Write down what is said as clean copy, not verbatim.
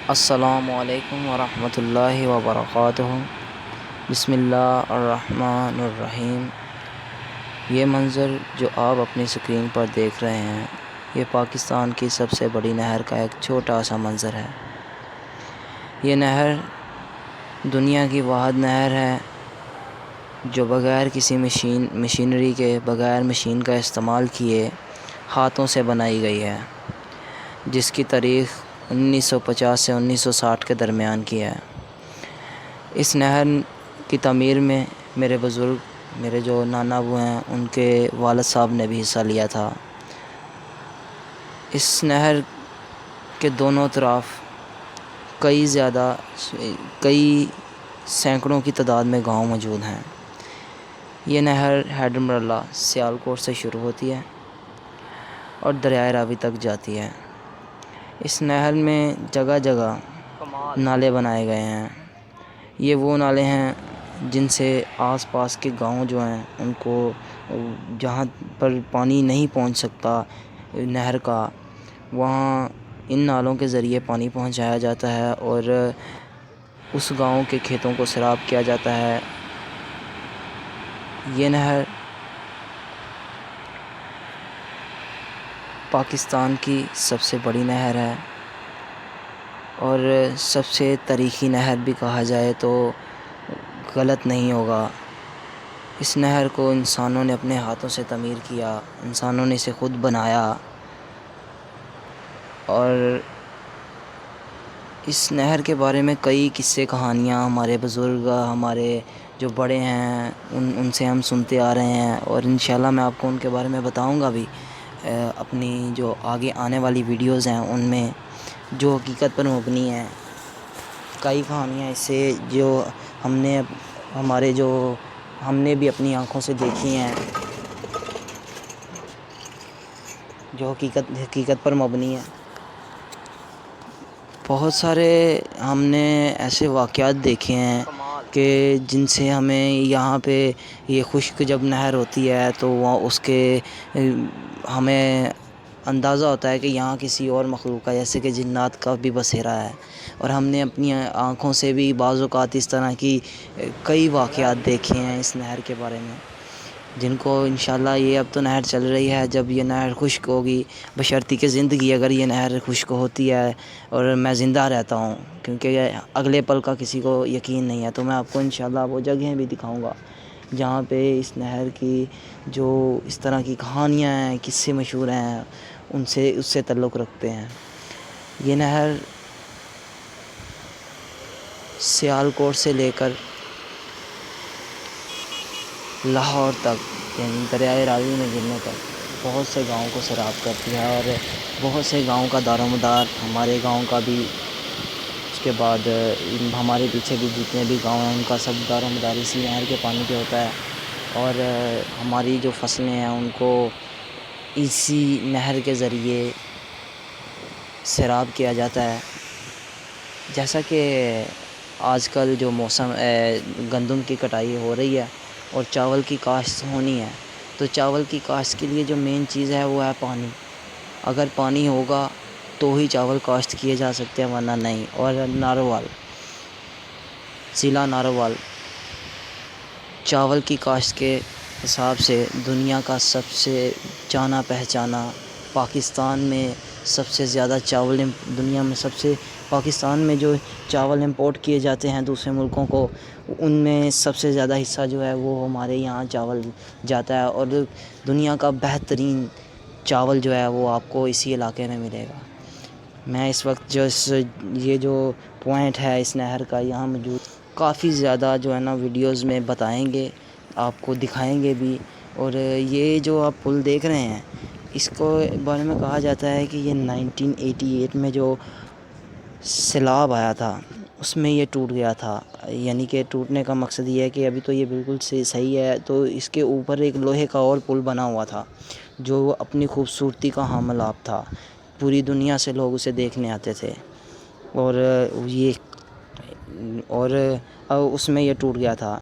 السلام علیکم ورحمۃ اللہ وبرکاتہ۔ بسم اللہ الرحمن الرحیم۔ یہ منظر جو آپ اپنی اسکرین پر دیکھ رہے ہیں، یہ پاکستان کی سب سے بڑی نہر کا ایک چھوٹا سا منظر ہے۔ یہ نہر دنیا کی واحد نہر ہے جو بغیر کسی مشینری کے، بغیر مشین کا استعمال کیے ہاتھوں سے بنائی گئی ہے، جس کی تاریخ 1950 سے 1960 کے درمیان کی ہے۔ اس نہر کی تعمیر میں میرے بزرگ، میرے جو نانا ابو ہیں، ان کے والد صاحب نے بھی حصہ لیا تھا۔ اس نہر کے دونوں طرف کئی سینکڑوں کی تعداد میں گاؤں موجود ہیں۔ یہ نہر حیدر مرالہ سیالکوٹ سے شروع ہوتی ہے اور دریائے راوی تک جاتی ہے۔ اس نہر میں جگہ جگہ نالے بنائے گئے ہیں۔ یہ وہ نالے ہیں جن سے آس پاس کے گاؤں جو ہیں ان کو، جہاں پر پانی نہیں پہنچ سکتا نہر کا، وہاں ان نالوں کے ذریعے پانی پہنچایا جاتا ہے اور اس گاؤں کے کھیتوں کو سیراب کیا جاتا ہے۔ یہ نہر پاکستان کی سب سے بڑی نہر ہے اور سب سے تاریخی نہر بھی کہا جائے تو غلط نہیں ہوگا۔ اس نہر کو انسانوں نے اپنے ہاتھوں سے تعمیر کیا، انسانوں نے اسے خود بنایا، اور اس نہر کے بارے میں کئی قصے کہانیاں ہمارے بزرگ، ہمارے جو بڑے ہیں ان سے ہم سنتے آ رہے ہیں، اور انشاءاللہ میں آپ کو ان کے بارے میں بتاؤں گا بھی اپنی جو آگے آنے والی ویڈیوز ہیں ان میں، جو حقیقت پر مبنی ہیں۔ کئی کہانیاں اس سے جو ہم نے بھی اپنی آنکھوں سے دیکھی ہیں، جو حقیقت پر مبنی ہے۔ بہت سارے ہم نے ایسے واقعات دیکھے ہیں کہ جن سے ہمیں یہاں پہ یہ خشک جب نہر ہوتی ہے تو اس کے ہمیں اندازہ ہوتا ہے کہ یہاں کسی اور مخلوق کا، جیسے کہ جنات کا بھی بسیرا ہے، اور ہم نے اپنی آنکھوں سے بھی بعض اوقات اس طرح کی کئی واقعات دیکھے ہیں اس نہر کے بارے میں، جن کو انشاءاللہ یہ اب تو نہر چل رہی ہے، جب یہ نہر خشک ہوگی، بشرطی کہ زندگی اگر یہ نہر خشک ہوتی ہے اور میں زندہ رہتا ہوں، کیونکہ اگلے پل کا کسی کو یقین نہیں ہے، تو میں آپ کو انشاءاللہ وہ جگہیں بھی دکھاؤں گا جہاں پہ اس نہر کی جو اس طرح کی کہانیاں ہیں، قصے مشہور ہیں، اس سے تعلق رکھتے ہیں۔ یہ نہر سیالکوٹ سے لے کر لاہور تک، یعنی دریائے راوی میں گرنے تک بہت سے گاؤں کو سیراب کرتی ہے، اور بہت سے گاؤں کا دار و مدار، ہمارے گاؤں کا بھی، اس کے بعد ہمارے پیچھے بھی جتنے بھی گاؤں ہیں ان کا سب دار و مدار اسی نہر کے پانی پہ ہوتا ہے، اور ہماری جو فصلیں ہیں ان کو اسی نہر کے ذریعے سیراب کیا جاتا ہے۔ جیسا کہ آج کل جو موسم گندم کی کٹائی ہو رہی ہے اور چاول کی کاشت ہونی ہے، تو چاول کی کاشت کے لیے جو مین چیز ہے وہ ہے پانی۔ اگر پانی ہوگا تو ہی چاول کاشت کیے جا سکتے ہیں، ورنہ نہیں۔ اور ناروال، ضلع ناروال چاول کی کاشت کے حساب سے دنیا کا سب سے جانا پہچانا، پاکستان میں سب سے زیادہ چاول، دنیا میں پاکستان میں جو چاول امپورٹ کیے جاتے ہیں دوسرے ملکوں کو، ان میں سب سے زیادہ حصہ جو ہے وہ ہمارے یہاں چاول جاتا ہے، اور دنیا کا بہترین چاول جو ہے وہ آپ کو اسی علاقے میں ملے گا۔ میں اس وقت یہ جو پوائنٹ ہے اس نہر کا یہاں موجود، کافی زیادہ جو ہے نا ویڈیوز میں بتائیں گے، آپ کو دکھائیں گے بھی۔ اور یہ جو آپ پل دیکھ رہے ہیں، اس کو بارے میں کہا جاتا ہے کہ یہ 1988 میں جو سیلاب آیا تھا اس میں یہ ٹوٹ گیا تھا، یعنی کہ ٹوٹنے کا مقصد یہ ہے کہ ابھی تو یہ بالکل صحیح ہے، تو اس کے اوپر ایک لوہے کا اور پل بنا ہوا تھا جو اپنی خوبصورتی کا حامل آپ تھا، پوری دنیا سے لوگ اسے دیکھنے آتے تھے، اور اس میں یہ ٹوٹ گیا تھا۔